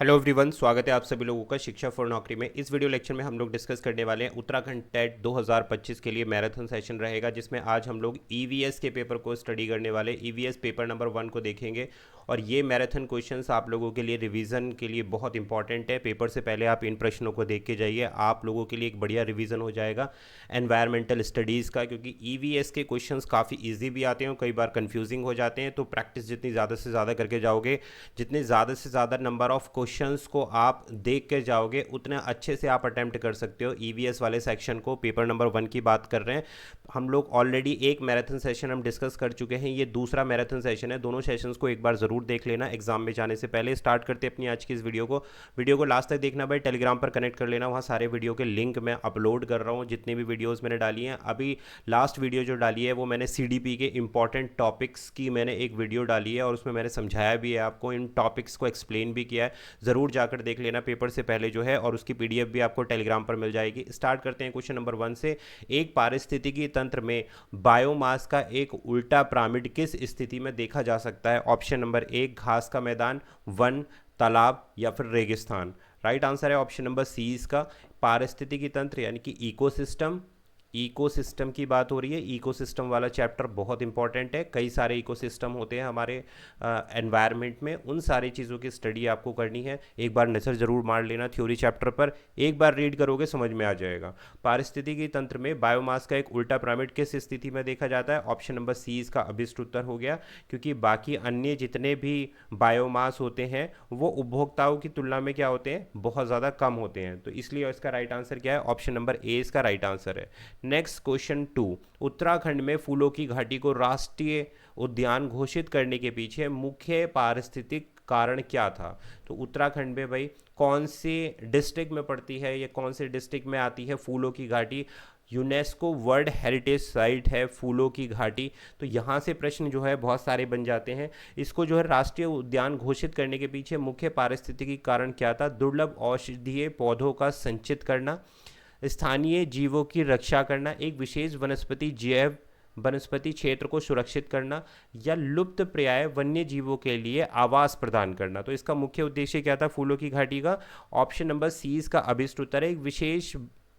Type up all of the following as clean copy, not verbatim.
Hello everyone, स्वागत है आप सभी लोगों का शिक्षा फॉर नौकरी में। इस वीडियो लेक्चर में हम लोग डिस्कस करने वाले हैं उत्तराखंड टेट 2025 के लिए मैराथन सेशन रहेगा, जिसमें आज हम लोग ईवीएस के पेपर को स्टडी करने वाले ईवीएस पेपर नंबर 1 को देखेंगे। और ये मैराथन क्वेश्चंस आप लोगों के लिए रिवीजन के लिए बहुत इंपॉर्टेंट है। पेपर से पहले आप इन प्रश्नों को देख के जाइए, आप लोगों के लिए एक बढ़िया रिवीजन हो जाएगा एनवायरमेंटल स्टडीज़ का, क्योंकि ईवीएस के क्वेश्चंस काफ़ी ईजी भी आते हैं और कई बार कन्फ्यूजिंग हो जाते हैं। तो प्रैक्टिस जितनी ज़्यादा से ज़्यादा करके जाओगे, जितने ज़्यादा से ज़्यादा नंबर ऑफ क्वेश्चंस को आप देख के जाओगे, उतने अच्छे से आप अटेम्प्ट कर सकते हो ईवीएस वाले सेक्शन को। पेपर नंबर 1 की बात कर रहे हैं हम लोग। ऑलरेडी एक मैराथन सेशन हम डिस्कस कर चुके हैं, ये दूसरा मैराथन सेशन है। दोनों सेशंस को एक बार ज़रूर देख लेना एग्जाम में जाने से पहले। स्टार्ट करते हैं अपनी आज की इस वीडियो को लास्ट तक देखना भाई। टेलीग्राम पर कनेक्ट कर लेना, वहाँ सारे वीडियो के लिंक मैं अपलोड कर रहा हूँ, जितनी भी वीडियोज़ मैंने डाली हैं। अभी लास्ट वीडियो जो डाली है वो मैंने सीडीपी के इंपॉर्टेंट टॉपिक्स की मैंने एक वीडियो डाली है, और उसमें मैंने समझाया भी है आपको, इन टॉपिक्स को एक्सप्लेन भी किया है। ज़रूर जाकर देख लेना पेपर से पहले जो है, और उसकी पीडीएफ भी आपको टेलीग्राम पर मिल जाएगी। स्टार्ट करते हैं क्वेश्चन नंबर 1 से। एक पारिस्थितिकी तंत्र में बायोमास का एक उल्टा पिरामिड किस स्थिति में देखा जा सकता है? ऑप्शन नंबर 1 घास का मैदान, वन, तालाब या फिर रेगिस्तान। राइट आंसर है ऑप्शन नंबर सी इसका। पारिस्थितिकी तंत्र यानी कि इकोसिस्टम, इकोसिस्टम की बात हो रही है। इकोसिस्टम वाला चैप्टर बहुत इंपॉर्टेंट है। कई सारे इकोसिस्टम होते हैं हमारे एनवायरनमेंट में, उन सारी चीज़ों की स्टडी आपको करनी है। एक बार नज़र ज़रूर मार लेना थ्योरी चैप्टर पर, एक बार रीड करोगे समझ में आ जाएगा। पारिस्थितिकी तंत्र में बायोमास का एक उल्टा पिरामिड किस स्थिति में देखा जाता है? ऑप्शन नंबर सी इसका अभिष्ट उत्तर हो गया, क्योंकि बाकी अन्य जितने भी बायोमास होते हैं वो उपभोक्ताओं की तुलना में क्या होते हैं? बहुत ज़्यादा कम होते हैं। तो इसलिए इसका राइट आंसर क्या है? ऑप्शन नंबर ए इसका राइट आंसर है। नेक्स्ट क्वेश्चन 2, उत्तराखंड में फूलों की घाटी को राष्ट्रीय उद्यान घोषित करने के पीछे मुख्य पारिस्थितिक कारण क्या था? तो उत्तराखंड में भाई कौन सी डिस्ट्रिक्ट में पड़ती है, या कौन से डिस्ट्रिक्ट में आती है फूलों की घाटी? यूनेस्को वर्ल्ड हेरिटेज साइट है फूलों की घाटी। तो यहाँ से प्रश्न जो है बहुत सारे बन जाते हैं। इसको जो है राष्ट्रीय उद्यान घोषित करने के पीछे मुख्य पारिस्थितिकी कारण क्या था? दुर्लभ औषधीय पौधों का संचित करना, स्थानीय जीवों की रक्षा करना, एक विशेष वनस्पति जैव वनस्पति क्षेत्र को सुरक्षित करना, या लुप्त प्राय वन्य जीवों के लिए आवास प्रदान करना। तो इसका मुख्य उद्देश्य क्या था फूलों की घाटी का? ऑप्शन नंबर सी इसका अभिष्ट उत्तर है, एक विशेष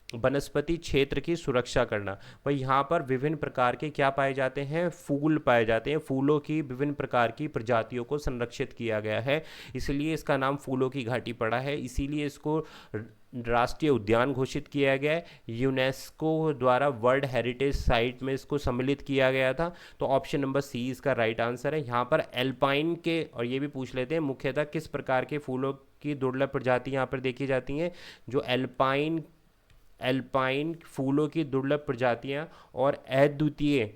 वनस्पति क्षेत्र की सुरक्षा करना। भाई यहाँ पर विभिन्न प्रकार के क्या पाए जाते हैं? फूल पाए जाते हैं। फूलों की विभिन्न प्रकार की प्रजातियों को संरक्षित किया गया है, इसलिए इसका नाम फूलों की घाटी पड़ा है। इसीलिए इसको राष्ट्रीय उद्यान घोषित किया गया है, यूनेस्को द्वारा वर्ल्ड हेरिटेज साइट में इसको सम्मिलित किया गया था। तो ऑप्शन नंबर सी इसका राइट आंसर है। यहाँ पर एल्पाइन के, और ये भी पूछ लेते हैं मुख्यतः किस प्रकार के फूलों की दुर्लभ प्रजाति यहाँ पर देखी जाती हैं? जो एल्पाइन फूलों की दुर्लभ प्रजातियां और अद्वितीय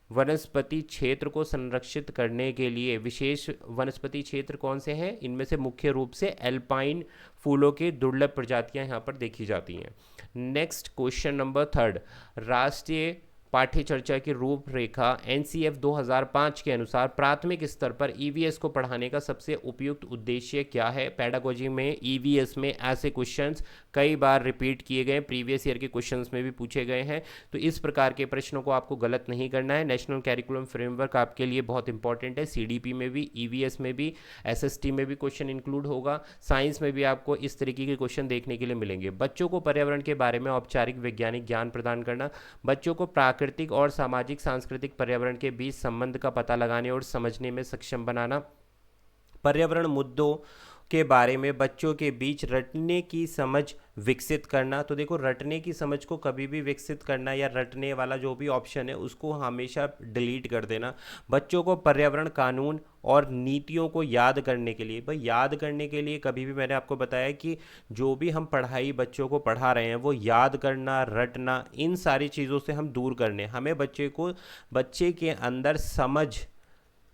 वनस्पति क्षेत्र को संरक्षित करने के लिए विशेष वनस्पति क्षेत्र कौन से हैं? इनमें से मुख्य रूप से एल्पाइन फूलों की दुर्लभ प्रजातियां यहाँ पर देखी जाती हैं। नेक्स्ट क्वेश्चन नंबर 3, राष्ट्रीय पाठ्य चर्चा की रूपरेखा एनसीएफ 2005 के अनुसार प्राथमिक स्तर पर ईवीएस को पढ़ाने का सबसे उपयुक्त उद्देश्य क्या है? पेडागोजी में ईवीएस में ऐसे क्वेश्चंस कई बार रिपीट किए गए, प्रीवियस ईयर के क्वेश्चंस में भी पूछे गए हैं। तो इस प्रकार के प्रश्नों को आपको गलत नहीं करना है। नेशनल कैरिकुलम फ्रेमवर्क आपके लिए बहुत इंपॉर्टेंट है। सीडीपी में भी, ईवीएस में भी, एसएसटी में भी क्वेश्चन इंक्लूड होगा। साइंस में भी आपको इस तरीके के क्वेश्चन देखने के लिए मिलेंगे। बच्चों को पर्यावरण के बारे में औपचारिक वैज्ञानिक ज्ञान प्रदान करना, बच्चों को प्राकृतिक और सामाजिक सांस्कृतिक पर्यावरण के बीच संबंध का पता लगाने और समझने में सक्षम बनाना, पर्यावरण मुद्दों के बारे में बच्चों के बीच रटने की समझ विकसित करना। तो देखो, रटने की समझ को कभी भी विकसित करना या रटने वाला जो भी ऑप्शन है उसको हमेशा डिलीट कर देना। बच्चों को पर्यावरण कानून और नीतियों को याद करने के लिए, भाई याद करने के लिए कभी भी मैंने आपको बताया कि जो भी हम पढ़ाई बच्चों को पढ़ा रहे हैं वो याद करना, रटना, इन सारी चीज़ों से हम दूर करने। हमें बच्चे के अंदर समझ,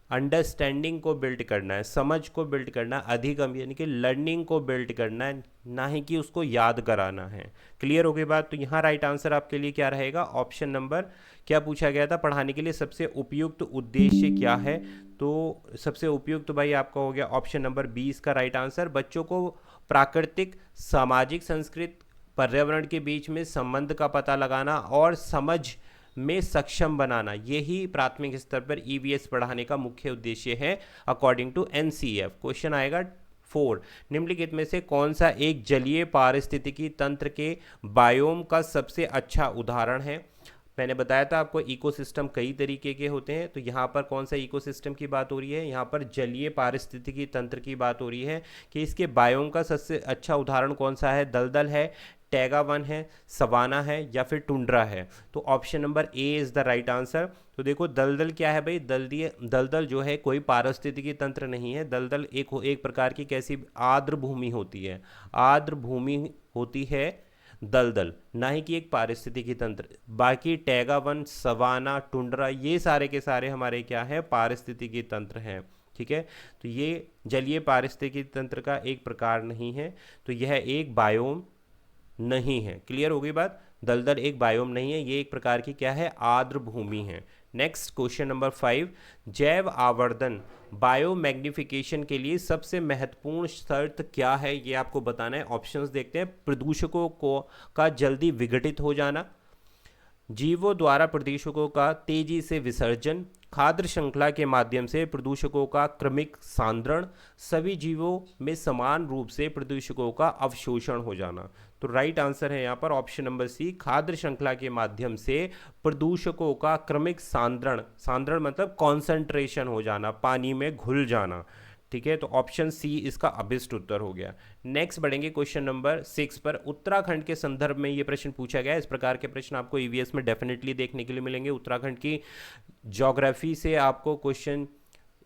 अंडरस्टैंडिंग को बिल्ड करना है, समझ को बिल्ड करना, अधिगम यानी कि लर्निंग को बिल्ड करना है, ना ही कि उसको याद कराना है। क्लियर हो गई बात? तो यहाँ राइट आंसर आपके लिए क्या रहेगा? ऑप्शन नंबर, क्या पूछा गया था पढ़ाने के लिए सबसे उपयुक्त उद्देश्य क्या है? तो सबसे उपयुक्त भाई आपका हो गया ऑप्शन नंबर 20 का राइट आंसर। बच्चों को प्राकृतिक, सामाजिक, संस्कृत, पर्यावरण के बीच में संबंध का पता लगाना और समझ में सक्षम बनाना, यही प्राथमिक स्तर पर ईवीएस पढ़ाने का मुख्य उद्देश्य है अकॉर्डिंग टू एनसीएफ। क्वेश्चन आएगा 4 निम्नलिखित में से कौन सा एक जलीय पारिस्थितिकी तंत्र के बायोम का सबसे अच्छा उदाहरण है। मैंने बताया था आपको इकोसिस्टम कई तरीके के होते हैं, तो यहाँ पर कौन सा इकोसिस्टम की बात हो रही है, यहाँ पर जलीय पारिस्थितिकी तंत्र की बात हो रही है कि इसके बायोम का सबसे अच्छा उदाहरण कौन सा है। दलदल है, टैगा वन है, सवाना है या फिर टुंड्रा है। तो option number A is the right answer. तो देखो दलदल क्या है भाई, दलदल जो है कोई पारिस्थितिकी तंत्र नहीं है। दलदल एक प्रकार की कैसी आर्द्र भूमि होती है, आर्द्र भूमि होती है दलदल, ना ही कि एक पारिस्थितिकी तंत्र। बाकी टैगा वन, सवाना, टुंड्रा ये सारे के सारे हमारे क्या है, पारिस्थितिकी तंत्र हैं। ठीक है, तो ये जलीय पारिस्थितिकी तंत्र का एक प्रकार नहीं है, तो यह एक बायोम नहीं है। क्लियर हो गई बात, दलदल एक बायोम नहीं है, ये एक प्रकार की क्या है, आर्द्र भूमि है। नेक्स्ट क्वेश्चन नंबर 5, जैव आवर्धन बायोमैग्निफिकेशन के लिए सबसे महत्वपूर्ण शर्त क्या है, ये आपको बताना है। ऑप्शंस देखते हैं। प्रदूषकों को का जल्दी विघटित हो जाना, जीवों द्वारा प्रदूषकों का तेजी से विसर्जन, खाद्य श्रृंखला के माध्यम से प्रदूषकों का क्रमिक सांद्रण, सभी जीवों में समान रूप से प्रदूषकों का अवशोषण हो जाना। तो राइट आंसर है यहाँ पर ऑप्शन नंबर सी, खाद्य श्रृंखला के माध्यम से प्रदूषकों का क्रमिक सांद्रण, सांद्रण मतलब कॉन्सेंट्रेशन हो जाना, पानी में घुल जाना। ठीक है, तो ऑप्शन सी इसका अभिष्ट उत्तर हो गया। नेक्स्ट बढ़ेंगे क्वेश्चन नंबर 6 पर। उत्तराखंड के संदर्भ में ये प्रश्न पूछा गया है। इस प्रकार के प्रश्न आपको ईवीएस में डेफिनेटली देखने के लिए मिलेंगे। उत्तराखंड की ज्योग्राफी से आपको क्वेश्चन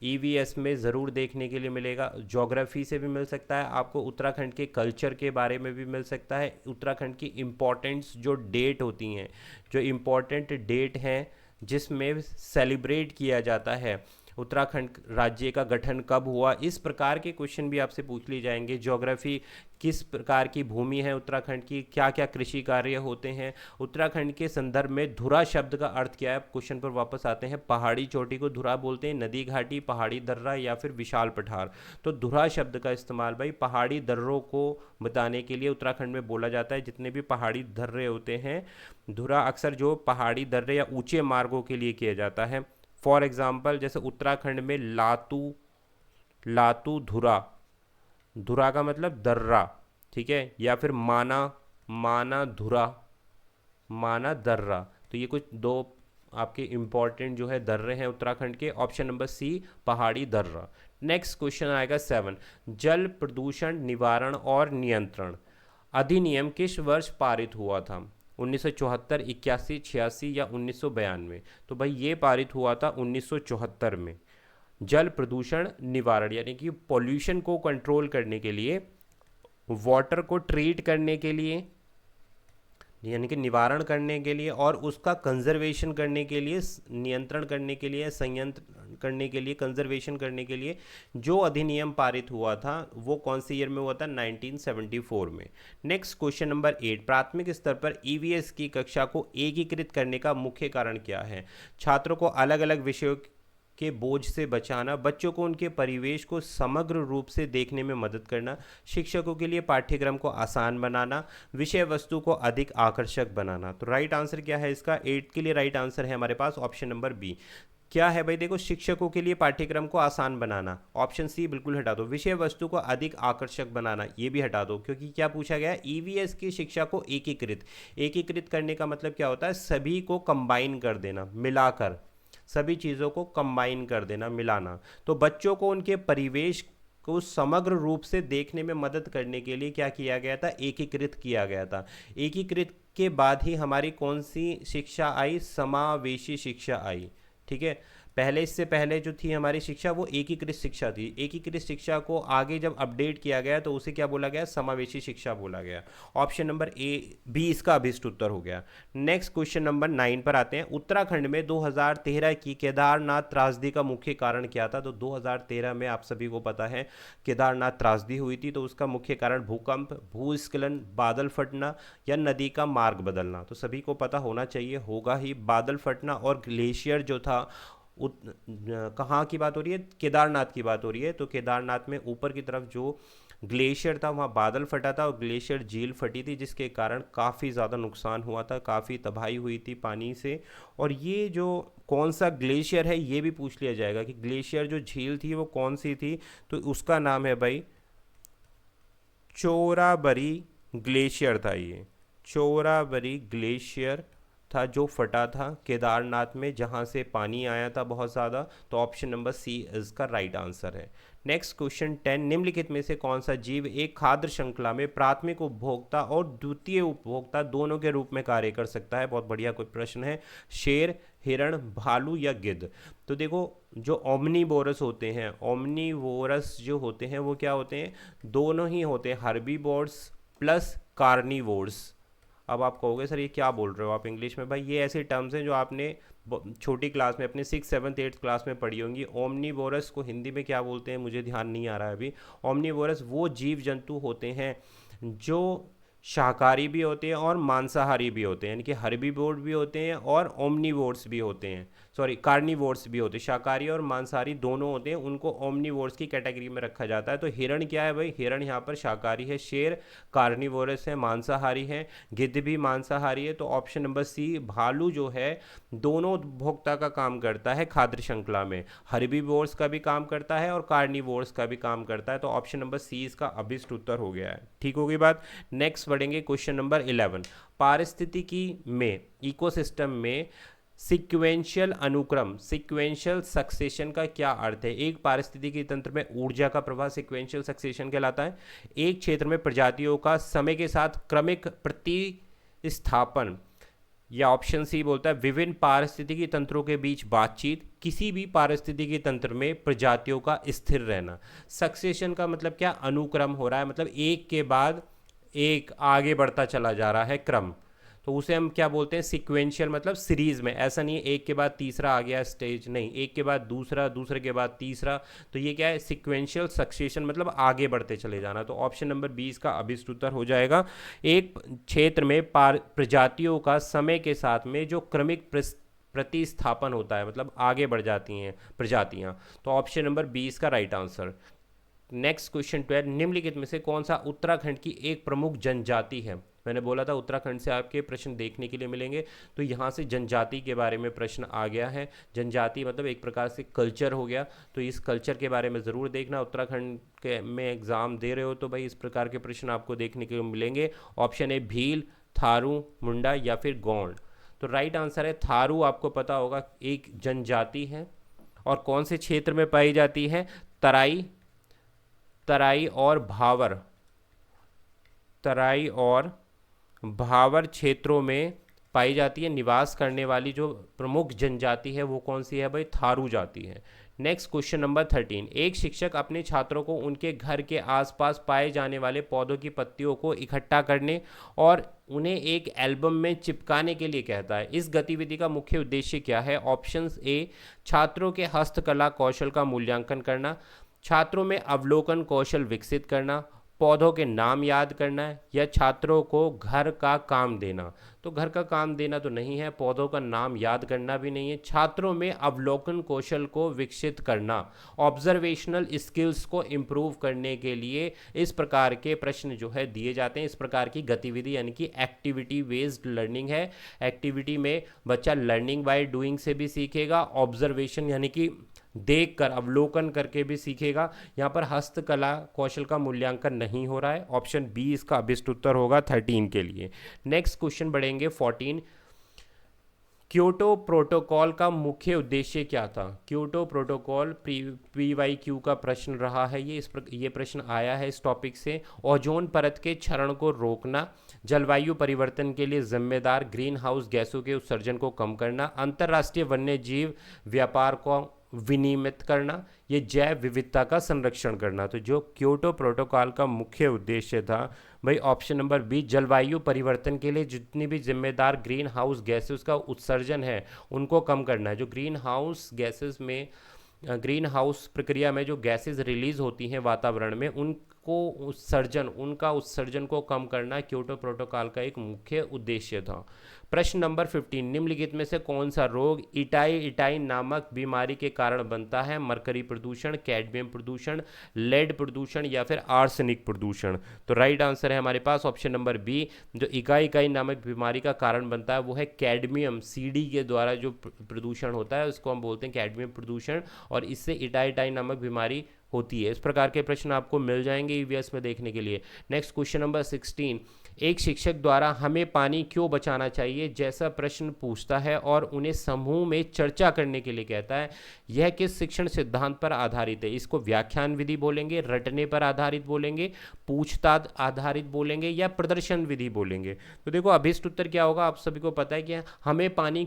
ईवीएस में ज़रूर देखने के लिए मिलेगा। ज्योग्राफी से भी मिल सकता है आपको, उत्तराखंड के कल्चर के बारे में भी मिल सकता है, उत्तराखंड की इम्पोर्टेंट्स जो डेट होती हैं, जो इम्पोर्टेंट डेट हैं जिसमें सेलिब्रेट किया जाता है, उत्तराखंड राज्य का गठन कब हुआ, इस प्रकार के क्वेश्चन भी आपसे पूछ लिए जाएंगे। ज्योग्राफी, किस प्रकार की भूमि है उत्तराखंड की, क्या क्या कृषि कार्य होते हैं, उत्तराखंड के संदर्भ में धुरा शब्द का अर्थ क्या है। क्वेश्चन पर वापस आते हैं। पहाड़ी चोटी को धुरा बोलते हैं, नदी घाटी, पहाड़ी दर्रा या फिर विशाल पठार। तो धुरा शब्द का इस्तेमाल भाई पहाड़ी दर्रों को बताने के लिए उत्तराखंड में बोला जाता है। जितने भी पहाड़ी दर्रे होते हैं, धुरा अक्सर जो पहाड़ी दर्रे या ऊंचे मार्गों के लिए किया जाता है। फॉर एग्जाम्पल जैसे उत्तराखंड में लातू धुरा, धुरा का मतलब दर्रा, ठीक है, या फिर माना धुरा, माना दर्रा। तो ये कुछ दो आपके इम्पॉर्टेंट जो है दर्रे हैं उत्तराखंड के। ऑप्शन नंबर सी पहाड़ी दर्रा। नेक्स्ट क्वेश्चन आएगा 7, जल प्रदूषण निवारण और नियंत्रण अधिनियम किस वर्ष पारित हुआ था। 1974, 81, 86 या 1992। तो भाई ये पारित हुआ था 1974 में। जल प्रदूषण निवारण यानी कि पॉल्यूशन को कंट्रोल करने के लिए, वाटर को ट्रीट करने के लिए, यानी कि निवारण करने के लिए और उसका कंजर्वेशन करने के लिए, नियंत्रण करने के लिए, संयंत्रण करने के लिए, कंजर्वेशन करने के लिए जो अधिनियम पारित हुआ था वो कौन से ईयर में हुआ था, 1974 में। नेक्स्ट क्वेश्चन नंबर 8, प्राथमिक स्तर पर ईवीएस की कक्षा को एकीकृत करने का मुख्य कारण क्या है। छात्रों को अलग अलग विषयों के बोझ से बचाना, बच्चों को उनके परिवेश को समग्र रूप से देखने में मदद करना, शिक्षकों के लिए पाठ्यक्रम को आसान बनाना, विषय वस्तु को अधिक आकर्षक बनाना। तो राइट आंसर क्या है इसका, 8 के लिए राइट आंसर है हमारे पास ऑप्शन नंबर बी। क्या है भाई, देखो शिक्षकों के लिए पाठ्यक्रम को आसान बनाना, ऑप्शन सी बिल्कुल हटा दो। विषय वस्तु को अधिक आकर्षक बनाना ये भी हटा दो, क्योंकि क्या पूछा गया है, ईवीएस की शिक्षा को एकीकृत करने का मतलब क्या होता है, सभी को कंबाइन कर देना, मिलाकर सभी चीज़ों को कंबाइन कर देना, मिलाना। तो बच्चों को उनके परिवेश को समग्र रूप से देखने में मदद करने के लिए क्या किया गया था, एकीकृत किया गया था। एकीकृत के बाद ही हमारी कौन सी शिक्षा आई, समावेशी शिक्षा आई। ठीक है, पहले इससे पहले जो थी हमारी शिक्षा वो एकीकृत शिक्षा थी। एकीकृत शिक्षा को आगे जब अपडेट किया गया तो उसे क्या बोला गया, समावेशी शिक्षा बोला गया। ऑप्शन नंबर ए बी इसका अभिष्ट उत्तर हो गया। नेक्स्ट क्वेश्चन नंबर 9 पर आते हैं। उत्तराखंड में 2013 की केदारनाथ त्रासदी का मुख्य कारण क्या था। तो 2013 में आप सभी को पता है केदारनाथ त्रासदी हुई थी, तो उसका मुख्य कारण भूकंप, भूस्खलन, बादल फटना या नदी का मार्ग बदलना। तो सभी को पता होना चाहिए, होगा ही। बादल फटना और ग्लेशियर जो था, कहाँ की बात हो रही है, केदारनाथ की बात हो रही है। तो केदारनाथ में ऊपर की तरफ जो ग्लेशियर था वहाँ बादल फटा था और ग्लेशियर झील फटी थी, जिसके कारण काफ़ी ज़्यादा नुकसान हुआ था, काफ़ी तबाही हुई थी पानी से। और ये जो कौन सा ग्लेशियर है ये भी पूछ लिया जाएगा कि ग्लेशियर जो झील थी वो कौन सी थी। तो उसका नाम है भाई चोराबरी ग्लेशियर था ये, चोराबरी ग्लेशियर था जो फटा था केदारनाथ में, जहाँ से पानी आया था बहुत ज़्यादा। तो ऑप्शन नंबर सी इसका राइट आंसर है। नेक्स्ट क्वेश्चन 10, निम्नलिखित में से कौन सा जीव एक खाद्य श्रृंखला में प्राथमिक उपभोक्ता और द्वितीय उपभोक्ता दोनों के रूप में कार्य कर सकता है? बहुत बढ़िया कोई प्रश्न है। शेर, हिरण, भालू या गिद्ध? तो देखो, जो ओमनीवोरस होते हैं, ओमनीवोरस जो होते हैं वो क्या होते हैं? दोनों ही होते हैं, हर्बीवोर्स प्लस कार्निवोर्स। अब आप कहोगे सर ये क्या बोल रहे हो आप इंग्लिश में? भाई ये ऐसे टर्म्स हैं जो आपने छोटी क्लास में अपने 6, 7, 8 क्लास में पढ़ी होंगी। ओमनीवोरस को हिंदी में क्या बोलते हैं मुझे ध्यान नहीं आ रहा है अभी। ओमनीवोरस वो जीव जंतु होते हैं जो शाकाहारी भी होते हैं और मांसाहारी भी होते हैं, यानी कि हर्बीवोर भी होते हैं और ओमनीवोर्स भी होते हैं, सॉरी कार्निवोर्स भी होते हैं। शाकाहारी और मांसाहारी दोनों होते हैं, उनको ओमनीवोर्स की कैटेगरी में रखा जाता है। तो हिरण क्या है भाई? हिरण यहाँ पर शाकाहारी है, शेर कार्निवोरस है, मांसाहारी है, गिद्ध भी मांसाहारी है। तो ऑप्शन नंबर सी भालू जो है दोनों उपभोक्ता का काम करता है खाद्य श्रृंखला में, हर्बीवोर्स का भी काम करता है और कार्निवोर्स का भी काम करता है। तो ऑप्शन नंबर सी इसका अभिष्ट उत्तर हो गया है। ठीक होगी बात। नेक्स्ट बढ़ेंगे क्वेश्चन नंबर 11। पारिस्थितिकी में, इकोसिस्टम में सिक्वेंशियल अनुक्रम, सिक्वेंशियल सक्सेशन का क्या अर्थ है? एक पारिस्थितिकी तंत्र में ऊर्जा का प्रवाह सिक्वेंशियल सक्सेशन कहलाता है। एक क्षेत्र में प्रजातियों का समय के साथ क्रमिक प्रतिस्थापन, या ऑप्शन सी बोलता है विभिन्न पारिस्थितिकी तंत्रों के बीच बातचीत, किसी भी पारिस्थितिकी तंत्र में प्रजातियों का स्थिर रहना। सक्सेशन का मतलब क्या? अनुक्रम हो रहा है, मतलब एक के बाद एक आगे बढ़ता चला जा रहा है क्रम, तो उसे हम क्या बोलते हैं? सीक्वेंशियल, मतलब सीरीज में। ऐसा नहीं है एक के बाद तीसरा आ गया स्टेज, नहीं, एक के बाद दूसरा, दूसरे के बाद तीसरा। तो ये क्या है? सीक्वेंशियल सक्सेशन, मतलब आगे बढ़ते चले जाना। तो ऑप्शन नंबर 20 का अभिष्ट उत्तर हो जाएगा। एक क्षेत्र में प्रजातियों का समय के साथ में जो क्रमिक प्रतिस्थापन होता है, मतलब आगे बढ़ जाती हैं प्रजातियां। तो ऑप्शन नंबर 20 का राइट आंसर। नेक्स्ट क्वेश्चन 12, निम्नलिखित में से कौन सा उत्तराखंड की एक प्रमुख जनजाति है? मैंने बोला था उत्तराखंड से आपके प्रश्न देखने के लिए मिलेंगे, तो यहाँ से जनजाति के बारे में प्रश्न आ गया है। जनजाति मतलब एक प्रकार से कल्चर हो गया, तो इस कल्चर के बारे में ज़रूर देखना। उत्तराखंड के में एग्ज़ाम दे रहे हो तो भाई इस प्रकार के प्रश्न आपको देखने के लिए मिलेंगे। ऑप्शन ए भील, थारू, मुंडा या फिर गौंड। तो राइट आंसर है थारू। आपको पता होगा एक जनजाति है, और कौन से क्षेत्र में पाई जाती है? तराई, तराई और भावर, तराई और भावर क्षेत्रों में पाई जाती है। निवास करने वाली जो प्रमुख जनजाति है वो कौन सी है भाई? थारू जाति है। नेक्स्ट क्वेश्चन नंबर 13, एक शिक्षक अपने छात्रों को उनके घर के आसपास पाए जाने वाले पौधों की पत्तियों को इकट्ठा करने और उन्हें एक एल्बम में चिपकाने के लिए कहता है। इस गतिविधि का मुख्य उद्देश्य क्या है? ऑप्शंस ए छात्रों के हस्तकला कौशल का मूल्यांकन करना, छात्रों में अवलोकन कौशल विकसित करना, पौधों के नाम याद करना है, या छात्रों को घर का काम देना। तो घर का काम देना तो नहीं है, पौधों का नाम याद करना भी नहीं है, छात्रों में अवलोकन कौशल को विकसित करना, ऑब्जर्वेशनल स्किल्स को इम्प्रूव करने के लिए इस प्रकार के प्रश्न जो है दिए जाते हैं। इस प्रकार की गतिविधि यानी कि एक्टिविटी बेस्ड लर्निंग है। एक्टिविटी में बच्चा लर्निंग बाय डूइंग से भी सीखेगा, ऑब्जर्वेशन यानी कि देख कर, अवलोकन करके भी सीखेगा। यहाँ पर हस्तकला कौशल का मूल्यांकन नहीं हो रहा है। ऑप्शन बी इसका अभिष्ट उत्तर होगा 13 के लिए। नेक्स्ट क्वेश्चन बढ़ेंगे 14, क्योटो प्रोटोकॉल का मुख्य उद्देश्य क्या था? क्योटो प्रोटोकॉल PYQ का प्रश्न रहा है ये प्रश्न आया है इस टॉपिक से। ओजोन परत के क्षरण को रोकना, जलवायु परिवर्तन के लिए जिम्मेदार ग्रीन हाउस गैसों के उत्सर्जन को कम करना, अंतर्राष्ट्रीय वन्य जीव व्यापार को विनियमित करना, ये जैव विविधता का संरक्षण करना। तो जो क्योटो प्रोटोकॉल का मुख्य उद्देश्य था भाई ऑप्शन नंबर बी, जलवायु परिवर्तन के लिए जितनी भी जिम्मेदार ग्रीन हाउस गैसेस का उत्सर्जन है उनको कम करना है। जो ग्रीन हाउस गैसेस में, ग्रीन हाउस प्रक्रिया में जो गैसेस रिलीज होती हैं वातावरण में, उनका उत्सर्जन को कम करना क्योटो प्रोटोकॉल का एक मुख्य उद्देश्य था। प्रश्न नंबर 15, निम्नलिखित में से कौन सा रोग इटाई नामक बीमारी के कारण बनता है? मरकरी प्रदूषण, कैडमियम प्रदूषण, लेड प्रदूषण या फिर आर्सेनिक प्रदूषण। तो राइट आंसर है हमारे पास ऑप्शन नंबर बी। जो इकाई नामक बीमारी का कारण बनता है वो है कैडमियम, CD के द्वारा जो प्रदूषण होता है उसको हम बोलते हैं कैडमियम प्रदूषण, और इससे इटाई नामक बीमारी होती है। इस प्रकार के प्रश्न आपको मिल जाएंगे ईवीएस में देखने के लिए। नेक्स्ट क्वेश्चन नंबर 16, एक शिक्षक द्वारा हमें पानी क्यों बचाना चाहिए जैसा प्रश्न पूछता है और उन्हें समूह में चर्चा करने के लिए कहता है। यह किस शिक्षण सिद्धांत पर आधारित है? इसको व्याख्यान विधि बोलेंगे, रटने पर आधारित बोलेंगे, पूछताछ आधारित बोलेंगे, या प्रदर्शन विधि बोलेंगे? तो देखो अभिष्ट उत्तर क्या होगा, आप सभी को पता है कि हमें पानी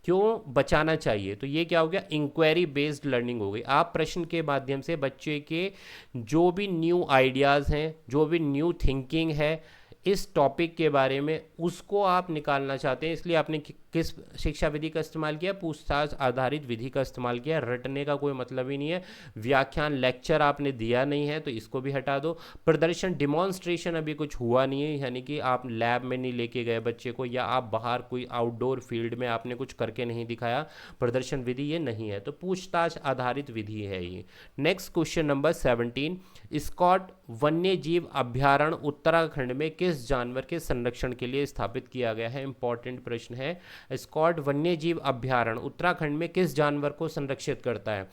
क्यों बचाना चाहिए। तो ये क्या हो गया, इंक्वायरी बेस्ड लर्निंग हो गई। आप प्रश्न के माध्यम से बच्चे के जो भी न्यू आइडियाज़ हैं, जो भी न्यू थिंकिंग है इस टॉपिक के बारे में, उसको आप निकालना चाहते हैं, इसलिए आपने किस शिक्षा विधि का इस्तेमाल किया, पूछताछ आधारित विधि का इस्तेमाल किया। रटने का कोई मतलब ही नहीं है। व्याख्यान लेक्चर आपने दिया नहीं है तो इसको भी हटा दो। प्रदर्शन डिमॉन्स्ट्रेशन अभी कुछ हुआ नहीं है, यानी कि आप लैब में नहीं लेके गए बच्चे को, या आप बाहर कोई आउटडोर फील्ड में आपने कुछ करके नहीं दिखाया, प्रदर्शन विधि ये नहीं है। तो पूछताछ आधारित विधि है ये। नेक्स्ट क्वेश्चन नंबर 17, स्कॉट वन्य जीव अभ्यारण्य उत्तराखंड में किस जानवर के संरक्षण के लिए स्थापित किया गया है? इंपॉर्टेंट प्रश्न है। स्कॉट वन्य जीव अभ्यारण्य उत्तराखंड में किस जानवर को संरक्षित करता है?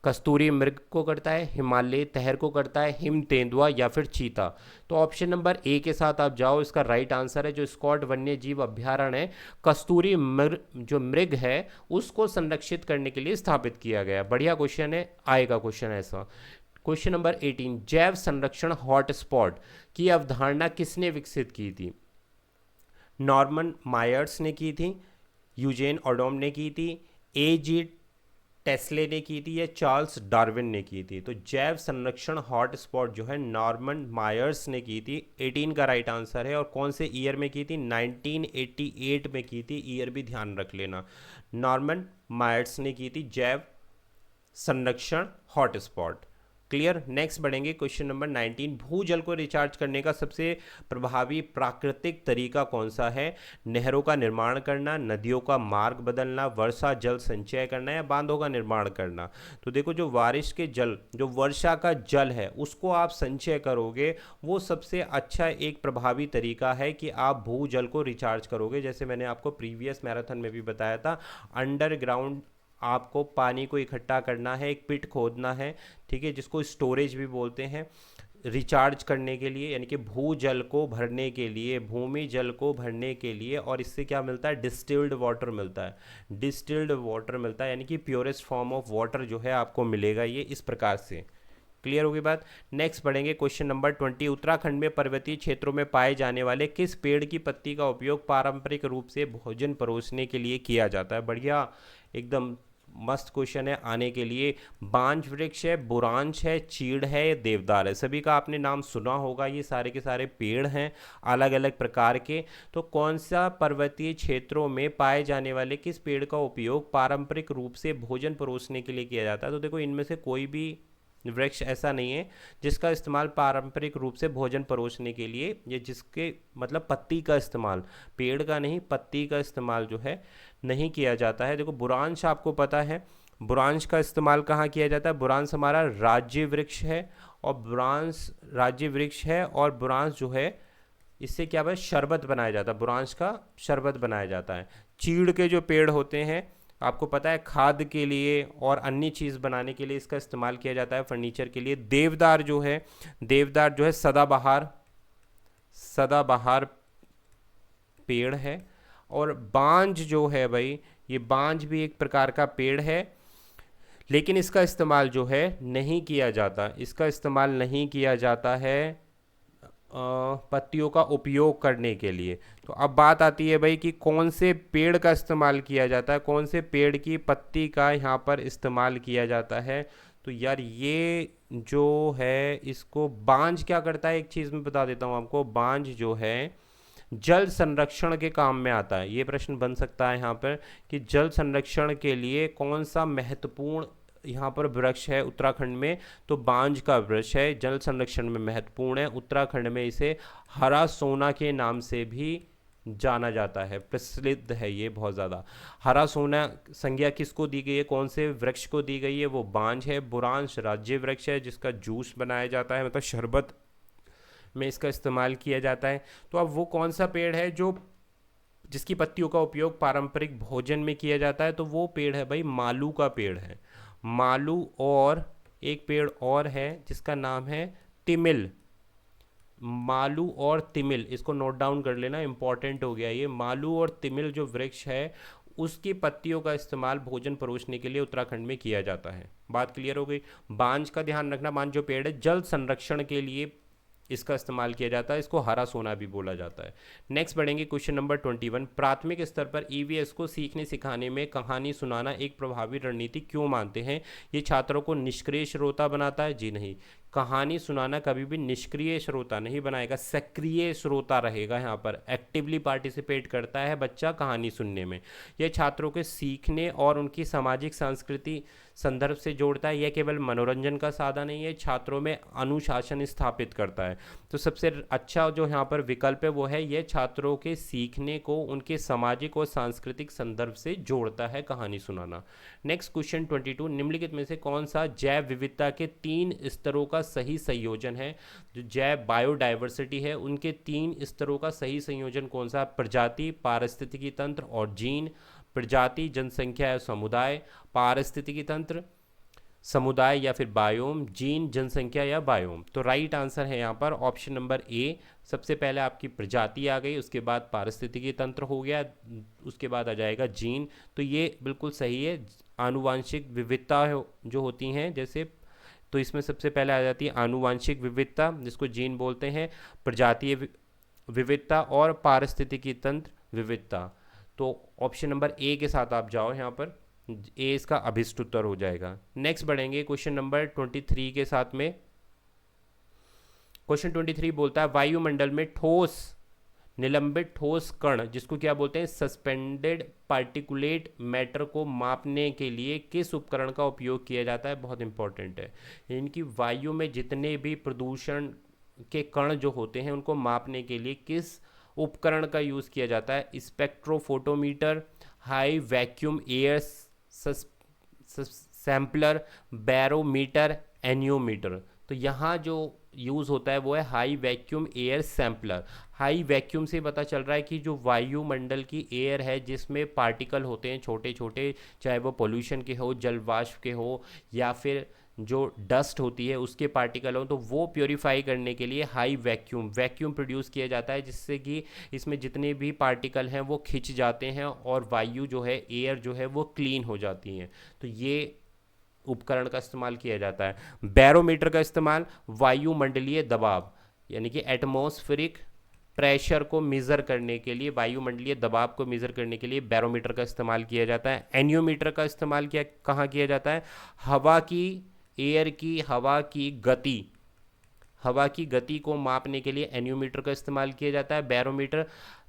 कस्तूरी मृग को करता है, हिमालय तहर को करता है, हिम तेंदुआ, या फिर चीता? तो ऑप्शन नंबर ए के साथ आप जाओ, इसका राइट आंसर है जो स्कॉट वन्य जीव अभ्यारण्य है, कस्तूरी मृग जो मृग है उसको संरक्षित करने के लिए स्थापित किया गया। बढ़िया क्वेश्चन है, आएगा क्वेश्चन ऐसा। क्वेश्चन नंबर 18, जैव संरक्षण हॉटस्पॉट की अवधारणा किसने विकसित की थी? नॉर्मन मायर्स ने की थी, यूजेन ओडोम ने की थी, ए.जी. टेस्ले ने की थी, या चार्ल्स डार्विन ने की थी? तो जैव संरक्षण हॉटस्पॉट जो है नॉर्मन मायर्स ने की थी, 18 का राइट आंसर है। और कौन से ईयर में की थी? 1988 में की थी, ईयर भी ध्यान रख लेना। नॉर्मन मायर्स ने की थी जैव संरक्षण हॉटस्पॉट। क्लियर। नेक्स्ट बढ़ेंगे क्वेश्चन नंबर 19, भूजल को रिचार्ज करने का सबसे प्रभावी प्राकृतिक तरीका कौन सा है? नहरों का निर्माण करना, नदियों का मार्ग बदलना, वर्षा जल संचय करना, या बांधों का निर्माण करना? तो देखो जो बारिश के जल, जो वर्षा का जल है उसको आप संचय करोगे, वो सबसे अच्छा एक प्रभावी तरीका है कि आप भूजल को रिचार्ज करोगे। जैसे मैंने आपको प्रीवियस मैराथन में भी बताया था, अंडरग्राउंड आपको पानी को इकट्ठा करना है, एक पिट खोदना है, ठीक है, जिसको स्टोरेज भी बोलते हैं, रिचार्ज करने के लिए, यानी कि भूजल को भरने के लिए, भूमि जल को भरने के लिए। और इससे क्या मिलता है? डिस्टिल्ड वाटर मिलता है, डिस्टिल्ड वाटर मिलता है, यानी कि प्योरेस्ट फॉर्म ऑफ वाटर जो है आपको मिलेगा ये इस प्रकार से। क्लियर होगी बात। नेक्स्ट बढ़ेंगे क्वेश्चन नंबर 20, उत्तराखंड में पर्वतीय क्षेत्रों में पाए जाने वाले किस पेड़ की पत्ती का उपयोग पारंपरिक रूप से भोजन परोसने के लिए किया जाता है? बढ़िया, एकदम मस्त क्वेश्चन है आने के लिए। बांज वृक्ष है, बुरांश है, चीड़ है, देवदार है? सभी का आपने नाम सुना होगा, ये सारे के सारे पेड़ हैं अलग अलग प्रकार के। तो कौन सा पर्वतीय क्षेत्रों में पाए जाने वाले किस पेड़ का उपयोग पारंपरिक रूप से भोजन परोसने के लिए किया जाता है? तो देखो इनमें से कोई भी वृक्ष ऐसा नहीं है जिसका इस्तेमाल पारंपरिक रूप से भोजन परोसने के लिए, ये जिसके मतलब पत्ती का इस्तेमाल, पेड़ का नहीं, पत्ती का इस्तेमाल जो है नहीं किया जाता है। देखो बुरांश आपको पता है, बुरांश का इस्तेमाल कहाँ किया जाता है? बुरांश हमारा राज्य वृक्ष है, और बुरांश राज्य वृक्ष है, और बुरांश जो है इससे क्या है, शरबत बनाया जाता है, बुरांश का शरबत बनाया जाता है। चीड़ के जो पेड़ होते हैं आपको पता है खाद के लिए और अन्य चीज़ बनाने के लिए इसका इस्तेमाल किया जाता है, फर्नीचर के लिए। देवदार जो है, देवदार जो है सदाबहार पेड़ है। और बांज जो है भाई, ये बांज भी एक प्रकार का पेड़ है, लेकिन इसका इस्तेमाल जो है नहीं किया जाता, इसका इस्तेमाल नहीं किया जाता है पत्तियों का उपयोग करने के लिए। तो अब बात आती है भाई कि कौन से पेड़ का इस्तेमाल किया जाता है, कौन से पेड़ की पत्ती का यहाँ पर इस्तेमाल किया जाता है? तो यार ये जो है इसको बांज क्या करता है, एक चीज़ मैं बता देता हूँ आपको। बांज जो है जल संरक्षण के काम में आता है। ये प्रश्न बन सकता है यहाँ पर कि जल संरक्षण के लिए कौन सा महत्वपूर्ण यहाँ पर वृक्ष है उत्तराखंड में? तो बांज का वृक्ष है, जल संरक्षण में महत्वपूर्ण है। उत्तराखंड में इसे हरा सोना के नाम से भी जाना जाता है, प्रचलित है ये बहुत ज़्यादा। हरा सोना संज्ञा किसको दी गई है, कौन से वृक्ष को दी गई है? वो बांज है। बुरांश राज्य वृक्ष है जिसका जूस बनाया जाता है, मतलब शरबत में इसका इस्तेमाल किया जाता है। तो अब वो कौन सा पेड़ है जो जिसकी पत्तियों का उपयोग पारंपरिक भोजन में किया जाता है? तो वो पेड़ है भाई मालू का पेड़ है। मालू और एक पेड़ और है जिसका नाम है तिमिल, मालू और तिमिल, इसको नोट डाउन कर लेना, इंपॉर्टेंट हो गया ये। मालू और तिमिल जो वृक्ष है उसकी पत्तियों का इस्तेमाल भोजन परोसने के लिए उत्तराखंड में किया जाता है। बात क्लियर हो गई। बांज का ध्यान रखना, बांज जो पेड़ है जल संरक्षण के लिए इसका इस्तेमाल किया जाता है, इसको हरा सोना भी बोला जाता है। नेक्स्ट बढ़ेंगे क्वेश्चन नंबर 21। प्राथमिक स्तर पर ईवीएस को सीखने सिखाने में कहानी सुनाना एक प्रभावी रणनीति क्यों मानते हैं? ये छात्रों को निष्क्रिय श्रोता बनाता है? जी नहीं, कहानी सुनाना कभी भी निष्क्रिय श्रोता नहीं बनाएगा, सक्रिय श्रोता रहेगा। यहाँ पर एक्टिवली पार्टिसिपेट करता है बच्चा कहानी सुनने में। यह छात्रों के सीखने और उनकी सामाजिक संस्कृति संदर्भ से जोड़ता है। यह केवल मनोरंजन का साधन नहीं है, छात्रों में अनुशासन स्थापित करता है। तो सबसे अच्छा जो यहाँ पर विकल्प है वो है यह छात्रों के सीखने को उनके सामाजिक और सांस्कृतिक संदर्भ से जोड़ता है कहानी सुनाना। Next question 22। निम्नलिखित में से कौन सा जैव विविधता के 3 स्तरों का सही संयोजन है? जो जैव बायोडाइवर्सिटी है उनके 3 स्तरों का सही संयोजन कौन सा? प्रजाति, पारिस्थितिकी तंत्र और जीन। प्रजाति, जनसंख्या या समुदाय, पारिस्थितिकी तंत्र, समुदाय या फिर बायोम, जीन, जनसंख्या या बायोम। तो राइट आंसर है यहाँ पर ऑप्शन नंबर ए। सबसे पहले आपकी प्रजाति आ गई, उसके बाद पारिस्थितिकी तंत्र हो गया, उसके बाद आ जाएगा जीन। तो ये बिल्कुल सही है। आनुवांशिक विविधता जो होती हैं जैसे, तो इसमें सबसे पहले आ जाती है आनुवांशिक विविधता जिसको जीन बोलते हैं, प्रजातीय विविधता और पारिस्थितिकी तंत्र विविधता। तो ऑप्शन नंबर ए के साथ आप जाओ, यहाँ पर ए इसका अभिष्ट उत्तर हो जाएगा। नेक्स्ट बढ़ेंगे क्वेश्चन नंबर 23 के साथ में। क्वेश्चन 23 बोलता है वायुमंडल में ठोस निलंबित ठोस कण जिसको क्या बोलते हैं सस्पेंडेड पार्टिकुलेट मैटर को मापने के लिए किस उपकरण का उपयोग किया जाता है? बहुत इंपॉर्टेंट है। इनकी वायु में जितने भी प्रदूषण के कण जो होते हैं उनको मापने के लिए किस उपकरण का यूज़ किया जाता है? Spectrophotometer, high vacuum air sampler, barometer, anemometer. तो यहाँ जो यूज़ होता है वो है high vacuum air sampler. High vacuum से पता चल रहा है कि जो वायुमंडल की एयर है जिसमें पार्टिकल होते हैं छोटे छोटे, चाहे वो पोल्यूशन के हो, जल वाष्प के हो, या फिर जो डस्ट होती है उसके पार्टिकल हो, तो वो प्योरीफाई करने के लिए हाई वैक्यूम प्रोड्यूस किया जाता है जिससे कि इसमें जितने भी पार्टिकल हैं वो खिंच जाते हैं और वायु जो है, एयर जो है वो क्लीन हो जाती है। तो ये उपकरण का इस्तेमाल किया जाता है। बैरोमीटर का इस्तेमाल वायुमंडलीय दबाव यानी कि एटमॉस्फेरिक प्रेशर को मेज़र करने के लिए, वायुमंडलीय दबाव को मेज़र करने के लिए बैरोमीटर का इस्तेमाल किया जाता है। एनियोमीटर का इस्तेमाल कहाँ किया जाता है? हवा की गति को मापने के लिए एनियोमीटर का इस्तेमाल किया जाता है। बैरोमीटर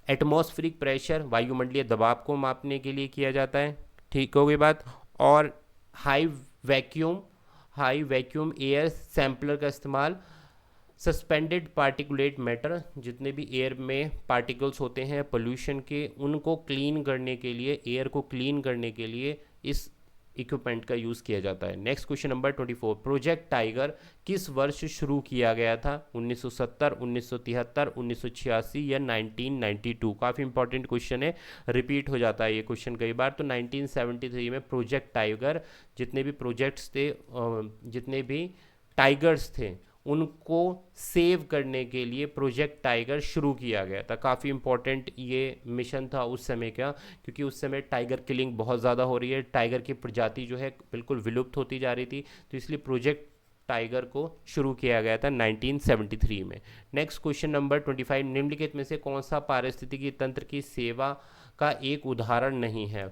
एटमॉस्फेरिक प्रेशर, वायुमंडलीय दबाव को मापने के लिए किया जाता है। ठीक हो गई बात। और हाई वैक्यूम एयर सैम्पलर का इस्तेमाल सस्पेंडेड पार्टिकुलेट मैटर, जितने भी एयर में पार्टिकल्स होते हैं पोल्यूशन के, उनको क्लीन करने के लिए, एयर को क्लीन करने के लिए इस इक्विपमेंट का यूज़ किया जाता है। Next question number 24। Project tiger किस वर्ष शुरू किया गया था? 1970, 1973, 1986 या 1992? काफ़ी इंपॉर्टेंट क्वेश्चन है, रिपीट हो जाता है ये क्वेश्चन कई बार। तो 1973 में प्रोजेक्ट टाइगर, जितने भी प्रोजेक्ट्स थे, जितने भी टाइगर्स थे उनको सेव करने के लिए प्रोजेक्ट टाइगर शुरू किया गया था। काफ़ी इंपॉर्टेंट ये मिशन था उस समय का, क्योंकि उस समय टाइगर किलिंग बहुत ज़्यादा हो रही है, टाइगर की प्रजाति जो है बिल्कुल विलुप्त होती जा रही थी, तो इसलिए प्रोजेक्ट टाइगर को शुरू किया गया था 1973 में। Next question number 25। निम्नलिखित में से कौन सा पारिस्थितिकी तंत्र की सेवा का एक उदाहरण नहीं है?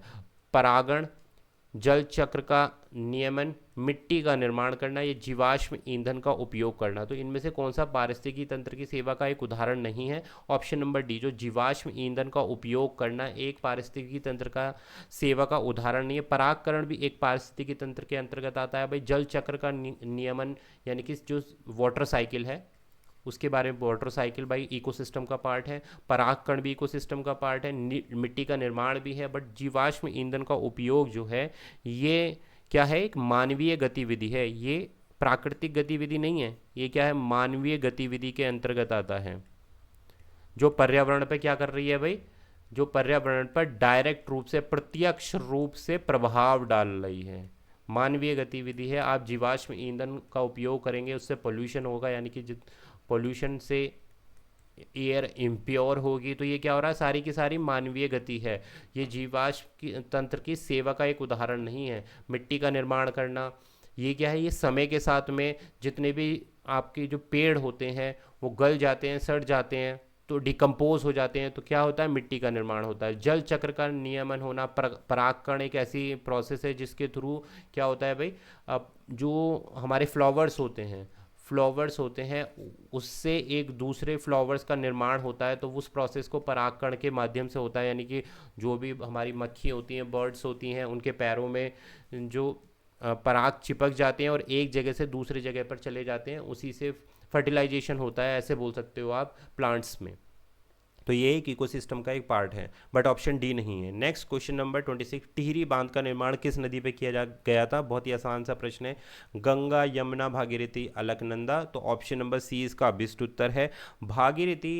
परागण, जल चक्र का नियमन, मिट्टी का निर्माण करना, या जीवाश्म ईंधन का उपयोग करना। तो इनमें से कौन सा पारिस्थितिकी तंत्र की सेवा का एक उदाहरण नहीं है? ऑप्शन नंबर डी, जो जीवाश्म ईंधन का उपयोग करना एक पारिस्थितिकी तंत्र का सेवा का उदाहरण नहीं है। परागकण भी एक पारिस्थितिकी तंत्र के अंतर्गत आता है। भाई जल चक्र का नियमन यानी कि जो वाटर साइकिल है उसके बारे में, वाटर साइकिल भाई इकोसिस्टम का पार्ट है, परागकण भी इकोसिस्टम का पार्ट है, मिट्टी का निर्माण भी है। बट जीवाश्म ईंधन का उपयोग जो है ये क्या है? एक मानवीय गतिविधि है, ये प्राकृतिक गतिविधि नहीं है। ये क्या है? मानवीय गतिविधि के अंतर्गत आता है, जो पर्यावरण पे क्या कर रही है भाई? जो पर्यावरण पर डायरेक्ट रूप से, प्रत्यक्ष रूप से प्रभाव डाल रही है। मानवीय गतिविधि है, आप जीवाश्म ईंधन का उपयोग करेंगे उससे पोल्यूशन होगा, यानी कि पोल्यूशन से एयर इम्प्योर होगी। तो ये क्या हो रहा है, सारी की सारी मानवीय गति है। ये जीवाश्म की तंत्र की सेवा का एक उदाहरण नहीं है। मिट्टी का निर्माण करना, ये क्या है, ये समय के साथ में जितने भी आपके जो पेड़ होते हैं वो गल जाते हैं, सड़ जाते हैं, तो डिकम्पोज हो जाते हैं, तो क्या होता है, मिट्टी का निर्माण होता है। जल चक्र का नियमन होना, परागकण एक ऐसी प्रोसेस है जिसके थ्रू क्या होता है भाई, अब जो हमारे फ्लावर्स होते हैं उससे एक दूसरे फ्लावर्स का निर्माण होता है, तो उस प्रोसेस को परागकण के माध्यम से होता है। यानी कि जो भी हमारी मक्खी होती हैं, बर्ड्स होती हैं, उनके पैरों में जो पराग चिपक जाते हैं और एक जगह से दूसरी जगह पर चले जाते हैं, उसी से फर्टिलाइजेशन होता है, ऐसे बोल सकते हो आप, प्लांट्स में। तो ये एक इकोसिस्टम का एक पार्ट है, बट ऑप्शन डी नहीं है। नेक्स्ट क्वेश्चन नंबर 26, टिहरी बांध का निर्माण किस नदी पे किया गया था? बहुत ही आसान सा प्रश्न है। गंगा, यमुना, भागीरथी, अलकनंदा। तो ऑप्शन नंबर सी इसका अभिष्ट उत्तर है। भागीरथी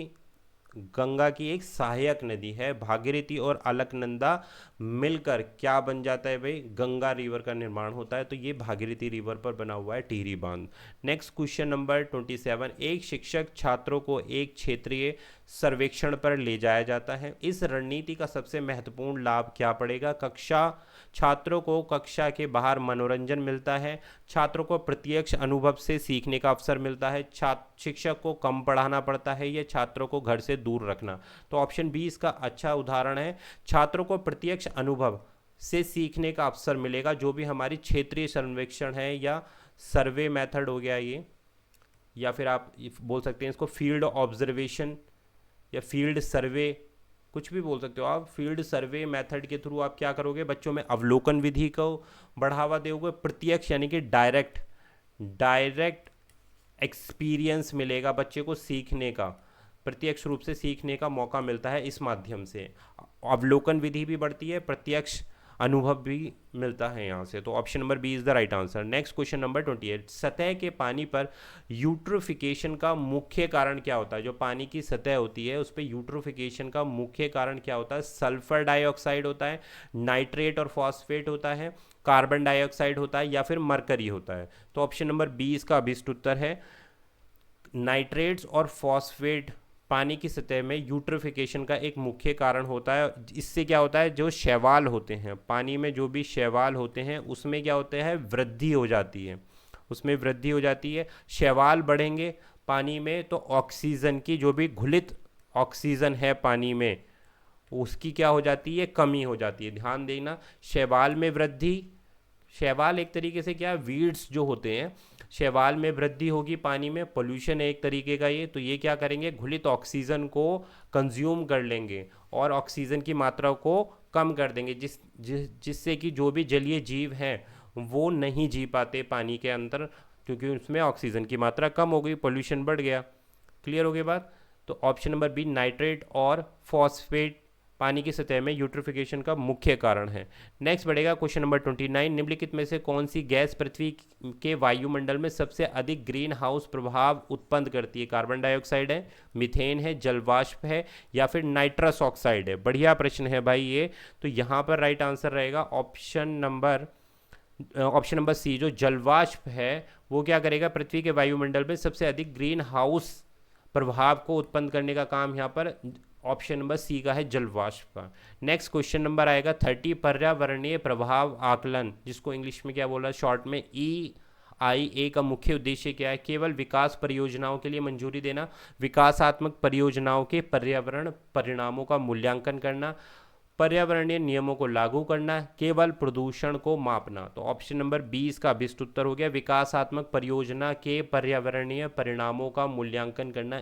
गंगा की एक सहायक नदी है। भागीरथी और अलकनंदा मिलकर क्या बन जाता है भाई, गंगा रिवर का निर्माण होता है। तो ये भागीरथी रिवर पर बना हुआ है टिहरी बांध। नेक्स्ट क्वेश्चन नंबर 27, एक शिक्षक छात्रों को एक क्षेत्रीय सर्वेक्षण पर ले जाया जाता है। इस रणनीति का सबसे महत्वपूर्ण लाभ क्या पड़ेगा? छात्रों को कक्षा के बाहर मनोरंजन मिलता है, छात्रों को प्रत्यक्ष अनुभव से सीखने का अवसर मिलता है, शिक्षक को कम पढ़ाना पड़ता है, या छात्रों को घर से दूर रखना। तो ऑप्शन बी इसका अच्छा उदाहरण है। छात्रों को प्रत्यक्ष अनुभव से सीखने का अवसर मिलेगा। जो भी हमारी क्षेत्रीय सर्वेक्षण है या सर्वे मेथड हो गया ये, या फिर आप बोल सकते हैं इसको फील्ड ऑब्जर्वेशन या फील्ड सर्वे, कुछ भी बोल सकते हो आप। फील्ड सर्वे मेथड के थ्रू आप क्या करोगे, बच्चों में अवलोकन विधि को बढ़ावा दोगे। प्रत्यक्ष यानी कि डायरेक्ट एक्सपीरियंस मिलेगा बच्चे को, सीखने का, प्रत्यक्ष रूप से सीखने का मौका मिलता है इस माध्यम से। अवलोकन विधि भी बढ़ती है, प्रत्यक्ष अनुभव भी मिलता है यहाँ से। तो option number B is the right answer. Next question number 28, सतह के पानी पर यूट्रोफिकेशन का मुख्य कारण क्या होता है? जो पानी की सतह होती है उस पर यूट्रोफिकेशन का मुख्य कारण क्या होता है? सल्फर डाइऑक्साइड होता है, नाइट्रेट और फॉस्फेट होता है, कार्बन डाइऑक्साइड होता है, या फिर मरकरी होता है। तो ऑप्शन नंबर बी इसका अभिष्ट उत्तर है। नाइट्रेट्स और फॉस्फेट पानी की सतह में यूट्रोफिकेशन का एक मुख्य कारण होता है। इससे क्या होता है, जो शैवाल होते हैं पानी में, जो भी शैवाल होते हैं उसमें क्या होता है, वृद्धि हो जाती है, उसमें वृद्धि हो जाती है। शैवाल बढ़ेंगे पानी में तो ऑक्सीजन की, जो भी घुलित ऑक्सीजन है पानी में, उसकी क्या हो जाती है, कमी हो जाती है। ध्यान देना, शैवाल में वृद्धि, शैवाल एक तरीके से क्या, वीड्स जो होते हैं, शैवाल में वृद्धि होगी पानी में, पोल्यूशन है एक तरीके का ये। तो ये क्या करेंगे, घुलित ऑक्सीजन को कंज्यूम कर लेंगे और ऑक्सीजन की मात्रा को कम कर देंगे, जिससे कि जो भी जलीय जीव हैं वो नहीं जी पाते पानी के अंदर, क्योंकि उसमें ऑक्सीजन की मात्रा कम हो गई, पोल्यूशन बढ़ गया। क्लियर हो गई बात? तो ऑप्शन नंबर बी, नाइट्रेट और फॉस्फेट पानी की सतह में यूट्रोफिकेशन का मुख्य कारण है। नेक्स्ट बढ़ेगा क्वेश्चन नंबर 29, निम्नलिखित में से कौन सी गैस पृथ्वी के वायुमंडल में सबसे अधिक ग्रीन हाउस प्रभाव उत्पन्न करती है? कार्बन डाइऑक्साइड है, मीथेन है, जलवाष्प है, या फिर नाइट्रस ऑक्साइड है? बढ़िया प्रश्न है भाई ये। तो यहाँ पर राइट आंसर रहेगा ऑप्शन नंबर सी, जो जलवाष्प है वो क्या करेगा, पृथ्वी के वायुमंडल में सबसे अधिक ग्रीन हाउस प्रभाव को उत्पन्न करने का काम यहाँ पर ऑप्शन नंबर सी का है, जलवाष्प का। नेक्स्ट क्वेश्चन नंबर आएगा 30, पर्यावरणीय प्रभाव आकलन, जिसको इंग्लिश में क्या बोला शॉर्ट में EIA का मुख्य उद्देश्य क्या है? केवल विकास परियोजनाओं के लिए मंजूरी देना, विकासात्मक परियोजनाओं के पर्यावरण परिणामों का मूल्यांकन करना, पर्यावरणीय नियमों को लागू करना, केवल प्रदूषण को मापना। तो ऑप्शन नंबर 20 का अभिष्ट उत्तर हो गया, विकासात्मक परियोजना के पर्यावरणीय परिणामों का मूल्यांकन करना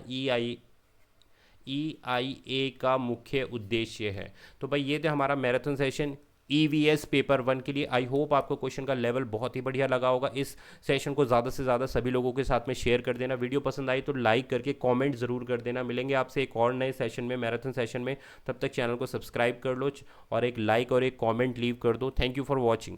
EIA का मुख्य उद्देश्य है। तो भाई ये थे हमारा मैराथन सेशन EVS पेपर 1 के लिए। आई होप आपको क्वेश्चन का लेवल बहुत ही बढ़िया लगा होगा। इस सेशन को ज़्यादा से ज़्यादा सभी लोगों के साथ में शेयर कर देना। वीडियो पसंद आई तो लाइक करके कमेंट ज़रूर कर देना। मिलेंगे आपसे एक और नए सेशन में, मैराथन सेशन में। तब तक चैनल को सब्सक्राइब कर लो और एक लाइक और एक कमेंट लीव कर दो। Thank you for watching.